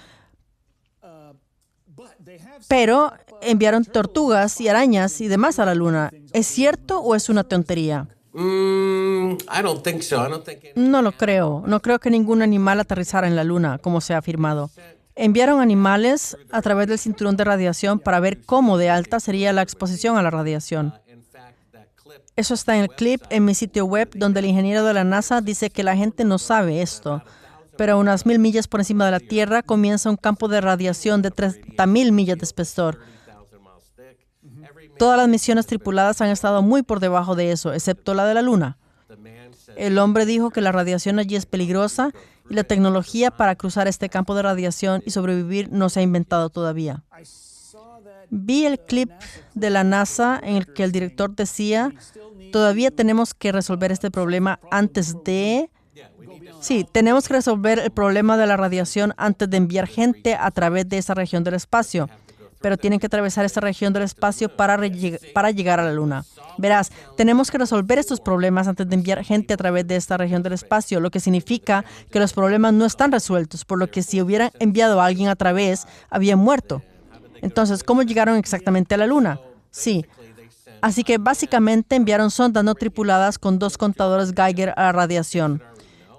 Pero enviaron tortugas y arañas y demás a la Luna. ¿Es cierto o es una tontería? I don't think so. I don't think No lo creo. No creo que ningún animal aterrizara en la Luna, como se ha afirmado. Enviaron animales a través del cinturón de radiación para ver cómo de alta sería la exposición a la radiación. Eso está en el clip en mi sitio web, donde el ingeniero de la NASA dice que la gente no sabe esto. Pero a unas 1,000 millas por encima de la Tierra comienza un campo de radiación de 30,000 millas de espesor. Todas las misiones tripuladas han estado muy por debajo de eso, excepto la de la Luna. El hombre dijo que la radiación allí es peligrosa y la tecnología para cruzar este campo de radiación y sobrevivir no se ha inventado todavía. Vi el clip de la NASA en el que el director decía, todavía tenemos que resolver este problema antes de... Sí, tenemos que resolver el problema de la radiación antes de enviar gente a través de esa región del espacio. Pero tienen que atravesar esta región del espacio para llegar a la Luna. Verás, tenemos que resolver estos problemas antes de enviar gente a través de esta región del espacio, lo que significa que los problemas no están resueltos, por lo que si hubieran enviado a alguien a través, habían muerto. Entonces, ¿cómo llegaron exactamente a la Luna? Sí. Así que básicamente enviaron sondas no tripuladas con 2 contadores Geiger a la radiación.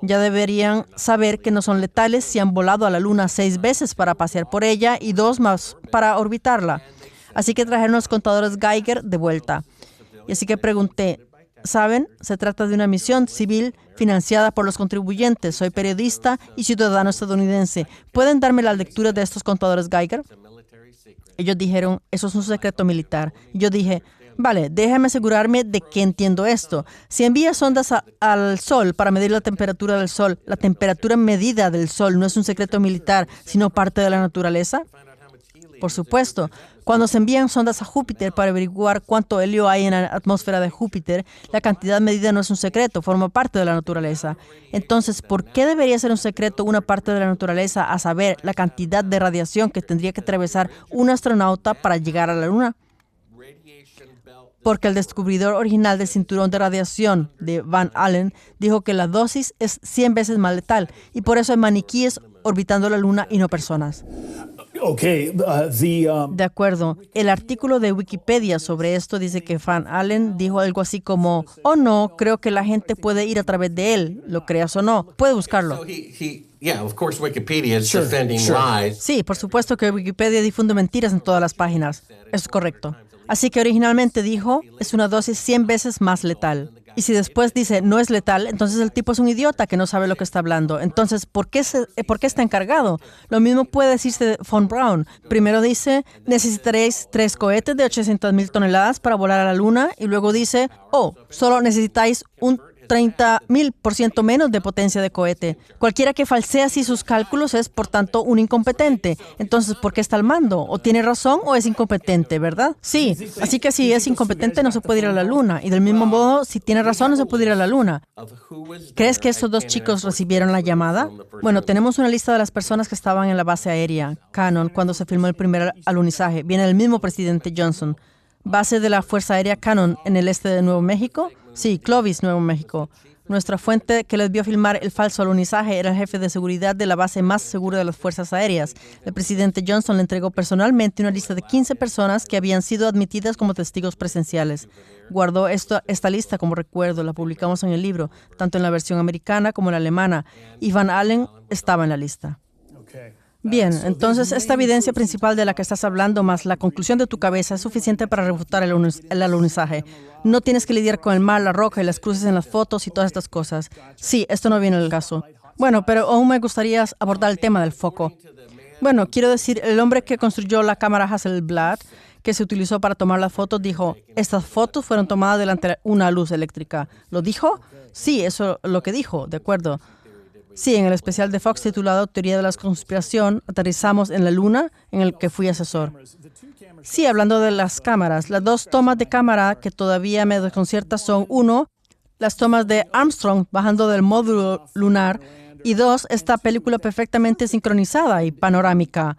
Ya deberían saber que no son letales si han volado a la Luna 6 veces para pasear por ella y 2 más para orbitarla. Así que trajeron los contadores Geiger de vuelta. Y así que pregunté, ¿saben? Se trata de una misión civil financiada por los contribuyentes. Soy periodista y ciudadano estadounidense. ¿Pueden darme la lectura de estos contadores Geiger? Ellos dijeron, eso es un secreto militar. Y yo dije, vale, déjame asegurarme de que entiendo esto. Si envías sondas al Sol para medir la temperatura del Sol, ¿la temperatura medida del Sol no es un secreto militar, sino parte de la naturaleza? Por supuesto. Cuando se envían sondas a Júpiter para averiguar cuánto helio hay en la atmósfera de Júpiter, la cantidad medida no es un secreto, forma parte de la naturaleza. Entonces, ¿por qué debería ser un secreto una parte de la naturaleza, a saber, la cantidad de radiación que tendría que atravesar un astronauta para llegar a la Luna? Porque el descubridor original del cinturón de radiación de Van Allen dijo que la dosis es 100 veces más letal y por eso hay maniquíes orbitando la Luna y no personas. De acuerdo. El artículo de Wikipedia sobre esto dice que Van Allen dijo algo así como, oh no, creo que la gente puede ir a través de él, lo creas o no. Puede buscarlo. Sí, por supuesto que Wikipedia difunde mentiras en todas las páginas. Eso es correcto. Así que originalmente dijo, es una dosis 100 veces más letal. Y si después dice, no es letal, entonces el tipo es un idiota que no sabe lo que está hablando. Entonces, ¿por qué está encargado? Lo mismo puede decirse de Von Braun. Primero dice, necesitaréis 3 cohetes de 800,000 toneladas para volar a la Luna. Y luego dice, oh, solo necesitáis un 30,000% menos de potencia de cohete. Cualquiera que falsea así sus cálculos es, por tanto, un incompetente. Entonces, ¿por qué está al mando? ¿O tiene razón o es incompetente, verdad? Sí, así que si es incompetente no se puede ir a la Luna. Y del mismo modo, si tiene razón no se puede ir a la Luna. ¿Crees que estos 2 chicos recibieron la llamada? Bueno, tenemos una lista de las personas que estaban en la base aérea, Cannon, cuando se filmó el primer alunizaje. Viene el mismo presidente Johnson. Base de la Fuerza Aérea Cannon en el este de Nuevo México. Sí, Clovis, Nuevo México. Nuestra fuente que les vio filmar el falso alunizaje era el jefe de seguridad de la base más segura de las Fuerzas Aéreas. El presidente Johnson le entregó personalmente una lista de 15 personas que habían sido admitidas como testigos presenciales. Guardó esta lista como recuerdo, la publicamos en el libro, tanto en la versión americana como en la alemana, y Van Allen estaba en la lista. Bien, entonces esta evidencia principal de la que estás hablando más la conclusión de tu cabeza es suficiente para refutar el alunizaje. No tienes que lidiar con el mar, la roca y las cruces en las fotos y todas estas cosas. Sí, esto no viene al caso. Bueno, pero aún me gustaría abordar el tema del foco. Bueno, quiero decir, el hombre que construyó la cámara Hasselblad, que se utilizó para tomar las fotos, dijo, estas fotos fueron tomadas delante de una luz eléctrica. ¿Lo dijo? Sí, eso es lo que dijo, de acuerdo. Sí, en el especial de Fox titulado Teoría de la Conspiración, aterrizamos en la Luna, en el que fui asesor. Sí, hablando de las cámaras, las 2 tomas de cámara que todavía me desconciertan son, 1, las tomas de Armstrong bajando del módulo lunar, y 2, esta película perfectamente sincronizada y panorámica.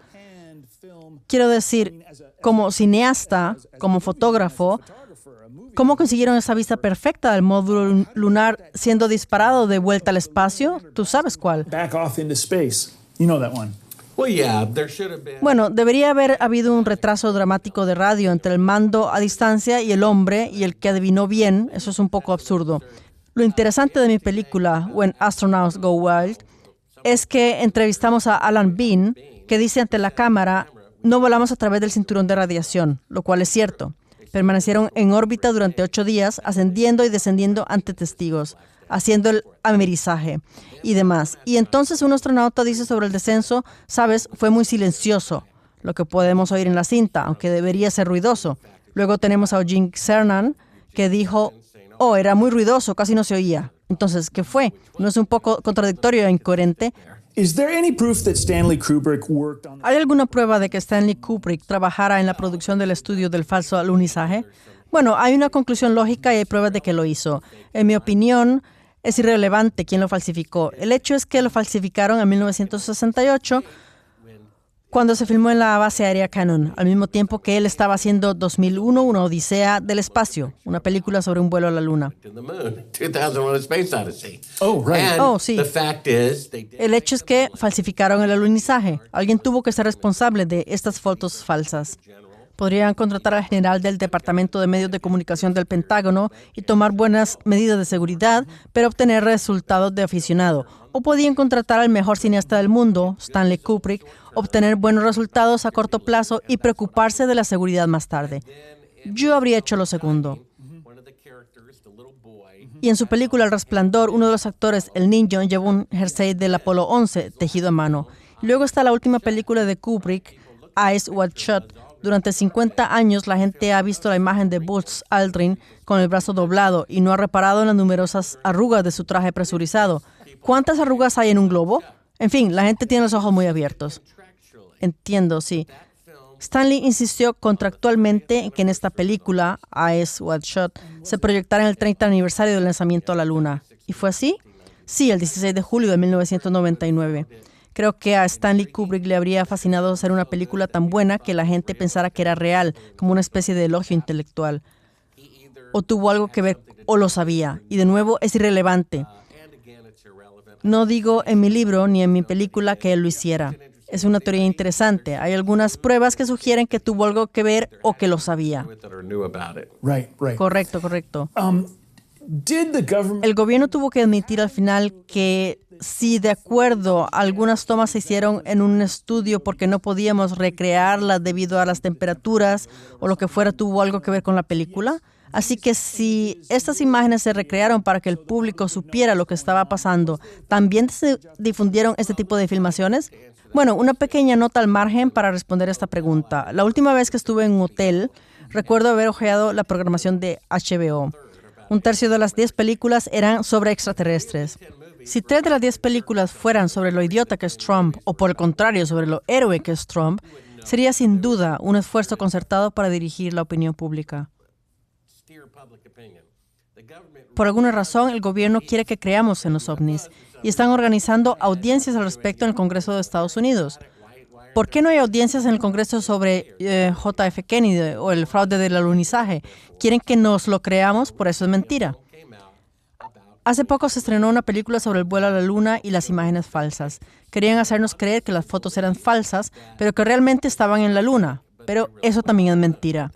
Quiero decir, como cineasta, como fotógrafo, ¿cómo consiguieron esa vista perfecta del módulo lunar siendo disparado de vuelta al espacio? ¿Tú sabes cuál? Bueno, debería haber habido un retraso dramático de radio entre el mando a distancia y el hombre, y el que adivinó bien, eso es un poco absurdo. Lo interesante de mi película, When Astronauts Go Wild, es que entrevistamos a Alan Bean, que dice ante la cámara, no volamos a través del cinturón de radiación, lo cual es cierto. Permanecieron en órbita durante 8 días, ascendiendo y descendiendo ante testigos, haciendo el amerizaje y demás. Y entonces un astronauta dice sobre el descenso, sabes, fue muy silencioso, lo que podemos oír en la cinta, aunque debería ser ruidoso. Luego tenemos a Eugene Cernan, que dijo, oh, era muy ruidoso, casi no se oía. Entonces, ¿qué fue? ¿No es un poco contradictorio e incoherente? Is there any proof that Stanley Kubrick worked on ¿Hay alguna prueba de que Stanley Kubrick trabajara en la producción del estudio del falso alunizaje? Bueno, hay una conclusión lógica y hay pruebas de que lo hizo. En mi opinión, es irrelevante quién lo falsificó. El hecho es que lo falsificaron en 1968 cuando se filmó en la base aérea Cannon, al mismo tiempo que él estaba haciendo 2001, una odisea del espacio, una película sobre un vuelo a la luna. To the moon, 2001: A Space Odyssey. Oh, right. And Oh, sí. the fact is, they did El hecho es que falsificaron el alunizaje. Alguien tuvo que ser responsable de estas fotos falsas. Podrían contratar al general del Departamento de Medios de Comunicación del Pentágono y tomar buenas medidas de seguridad, pero obtener resultados de aficionado. O podían contratar al mejor cineasta del mundo, Stanley Kubrick, obtener buenos resultados a corto plazo y preocuparse de la seguridad más tarde. Yo habría hecho lo segundo. one of the characters, the little boy, Y en su película El Resplandor, uno de los actores, el niño, llevó un jersey del Apolo 11 tejido a mano. Luego está la última película de Kubrick, Eyes Wide Shut. Durante 50 años la gente ha visto la imagen de Buzz Aldrin con el brazo doblado y no ha reparado en las numerosas arrugas de su traje presurizado. ¿Cuántas arrugas hay en un globo? En fin, la gente tiene los ojos muy abiertos. Entiendo, sí. Stanley insistió contractualmente en que en esta película, Eyes Wide Shut, se proyectara en el 30 aniversario del lanzamiento a la Luna. ¿Y fue así? Sí, el 16 de julio de 1999. Creo que a Stanley Kubrick le habría fascinado hacer una película tan buena que la gente pensara que era real, como una especie de elogio intelectual. O tuvo algo que ver, o lo sabía. Y de nuevo, es irrelevante. No digo en mi libro ni en mi película que él lo hiciera. Es una teoría interesante. Hay algunas pruebas que sugieren que tuvo algo que ver o que lo sabía. with it or knew about it. Right, right. Correcto, correcto. Did the government El gobierno tuvo que admitir al final que si de acuerdo algunas tomas se hicieron en un estudio porque no podíamos recrearlas debido a las temperaturas o lo que fuera, tuvo algo que ver con la película. Así que si estas imágenes se recrearon para que el público supiera lo que estaba pasando, ¿también se difundieron este tipo de filmaciones? Bueno, una pequeña nota al margen para responder esta pregunta. La última vez que estuve en un hotel, recuerdo haber hojeado la programación de HBO. Un tercio de las 10 películas eran sobre extraterrestres. Si 3 de las 10 películas fueran sobre lo idiota que es Trump, o por el contrario, sobre lo héroe que es Trump, sería sin duda un esfuerzo concertado para dirigir la opinión pública. Steer public opinion. The government Por alguna razón, el gobierno quiere que creamos en los ovnis y están organizando audiencias al respecto en el Congreso de Estados Unidos. ¿Por qué no hay audiencias en el Congreso sobre JF Kennedy o el fraude del alunizaje? Quieren que nos lo creamos, por eso es mentira. Hace poco se estrenó una película sobre el vuelo a la Luna y las imágenes falsas. Querían hacernos creer que las fotos eran falsas, pero que realmente estaban en la Luna. Pero eso también es mentira.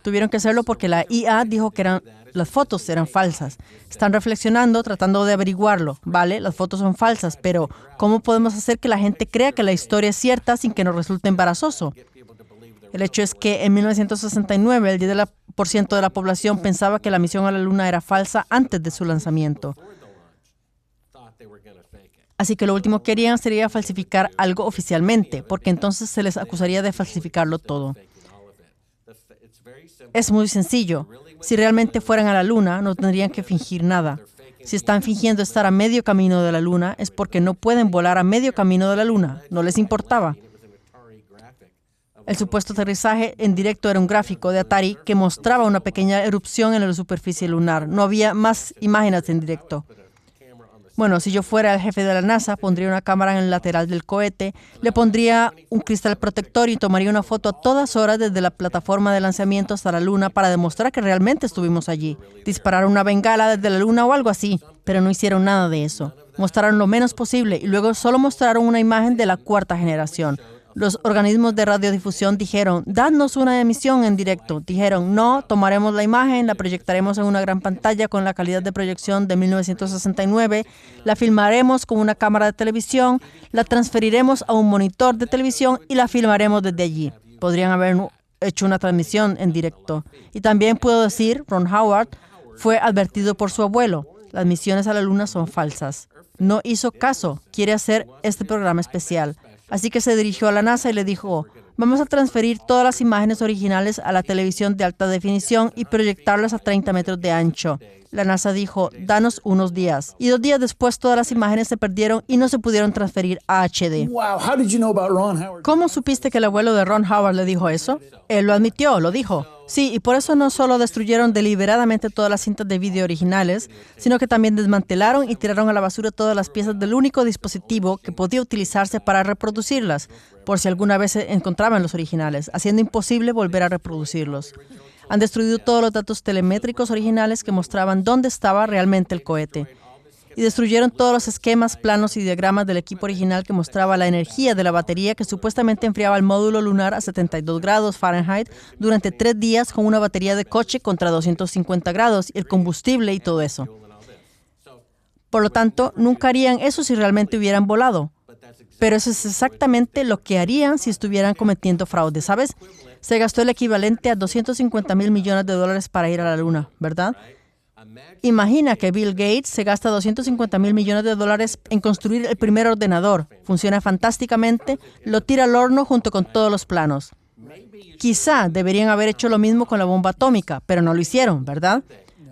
Tuvieron que hacerlo porque la IA dijo que las fotos eran falsas. Están reflexionando, tratando de averiguarlo. Vale, las fotos son falsas, pero ¿cómo podemos hacer que la gente crea que la historia es cierta sin que nos resulte embarazoso? El hecho es que en 1969 el 10% de la población pensaba que la misión a la Luna era falsa antes de su lanzamiento. thought they were going to fake it. Así que lo último que harían sería falsificar algo oficialmente, porque entonces se les acusaría de falsificarlo todo. Es muy sencillo. Si realmente fueran a la Luna, no tendrían que fingir nada. Si están fingiendo estar a medio camino de la Luna, es porque no pueden volar a medio camino de la Luna. No les importaba. El supuesto aterrizaje en directo era un gráfico de Atari que mostraba una pequeña erupción en la superficie lunar. No había más imágenes en directo. Bueno, si yo fuera el jefe de la NASA, pondría una cámara en el lateral del cohete, le pondría un cristal protector y tomaría una foto a todas horas desde la plataforma de lanzamiento hasta la Luna para demostrar que realmente estuvimos allí. Dispararon una bengala desde la Luna o algo así, pero no hicieron nada de eso. Mostraron lo menos posible y luego solo mostraron una imagen de la cuarta generación. Los organismos de radiodifusión dijeron, dadnos una emisión en directo. Dijeron, no, tomaremos la imagen, la proyectaremos en una gran pantalla con la calidad de proyección de 1969, la filmaremos con una cámara de televisión, la transferiremos a un monitor de televisión y la filmaremos desde allí. Podrían haber hecho una transmisión en directo. Y también puedo decir, Ron Howard fue advertido por su abuelo. Las misiones a la Luna son falsas. No hizo caso. Quiere hacer este programa especial. Así que se dirigió a la NASA y le dijo, vamos a transferir todas las imágenes originales a la televisión de alta definición y proyectarlas a 30 metros de ancho. La NASA dijo, danos unos días. Y 2 días después todas las imágenes se perdieron y no se pudieron transferir a HD. Wow, how did you know about Ron Howard? ¿Cómo supiste que el abuelo de Ron Howard le dijo eso? Él lo admitió, lo dijo. Sí, y por eso no solo destruyeron deliberadamente todas las cintas de vídeo originales, sino que también desmantelaron y tiraron a la basura todas las piezas del único dispositivo que podía utilizarse para reproducirlas, por si alguna vez se encontraban los originales, haciendo imposible volver a reproducirlos. Han destruido todos los datos telemétricos originales que mostraban dónde estaba realmente el cohete. Y destruyeron todos los esquemas, planos y diagramas del equipo original que mostraba la energía de la batería que supuestamente enfriaba el módulo lunar a 72 grados Fahrenheit durante 3 días con una batería de coche contra 250 grados, y el combustible y todo eso. Por lo tanto, nunca harían eso si realmente hubieran volado. Pero eso es exactamente lo que harían si estuvieran cometiendo fraude, ¿sabes? Se gastó el equivalente a $250 mil millones para ir a la Luna, ¿verdad? Imagina que Bill Gates se gasta $250 mil millones en construir el primer ordenador. Funciona fantásticamente, lo tira al horno junto con todos los planos. Quizá deberían haber hecho lo mismo con la bomba atómica, pero no lo hicieron, ¿verdad?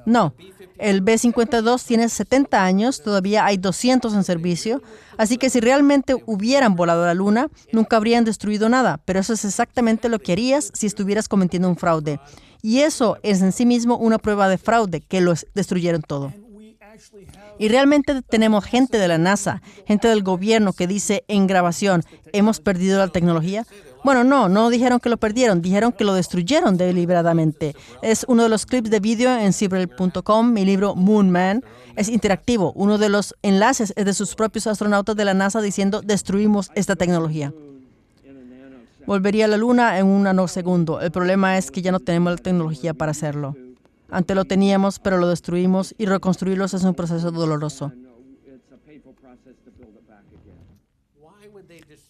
No. El B-52 tiene 70 años, todavía hay 200 en servicio, así que si realmente hubieran volado a la Luna, nunca habrían destruido nada, pero eso es exactamente lo que harías si estuvieras cometiendo un fraude. Y eso es en sí mismo una prueba de fraude, que lo destruyeron todo. Y realmente tenemos gente de la NASA, gente del gobierno que dice en grabación, ¿hemos perdido la tecnología? Bueno, no dijeron que lo perdieron, dijeron que lo destruyeron deliberadamente. Es uno de los clips de vídeo en Cyber.com, mi libro Moon Man. Es interactivo. Uno de los enlaces es de sus propios astronautas de la NASA diciendo, destruimos esta tecnología. Volvería a la Luna en un nanosegundo. El problema es que ya no tenemos la tecnología para hacerlo. Antes lo teníamos, pero lo destruimos, y reconstruirlos es un proceso doloroso.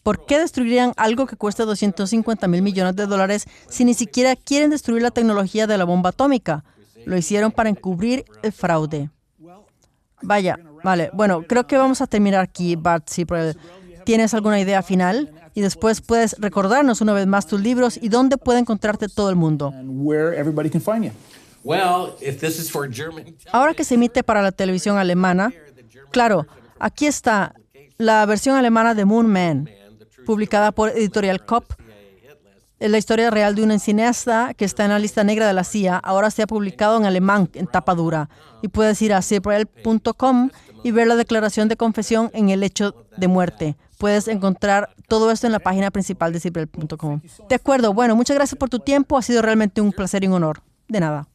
¿Por qué destruirían algo que cuesta $250 mil millones si ni siquiera quieren destruir la tecnología de la bomba atómica? Lo hicieron para encubrir el fraude. Vaya, vale. Bueno, creo que vamos a terminar aquí, Bart Sibrel. ¿Tienes alguna idea final? Y después puedes recordarnos una vez más tus libros y dónde puede encontrarte todo el mundo. Ahora que se emite para la televisión alemana, claro, aquí está la versión alemana de Moon Man, publicada por Editorial Kopf. Es la historia real de un cineasta que está en la lista negra de la CIA. Ahora se ha publicado en alemán, en tapa dura. Y puedes ir a Cybrel.com y ver la declaración de confesión en el hecho de muerte. Puedes encontrar todo esto en la página principal de Cybrel.com. De acuerdo. Bueno, muchas gracias por tu tiempo. Ha sido realmente un placer y un honor. De nada.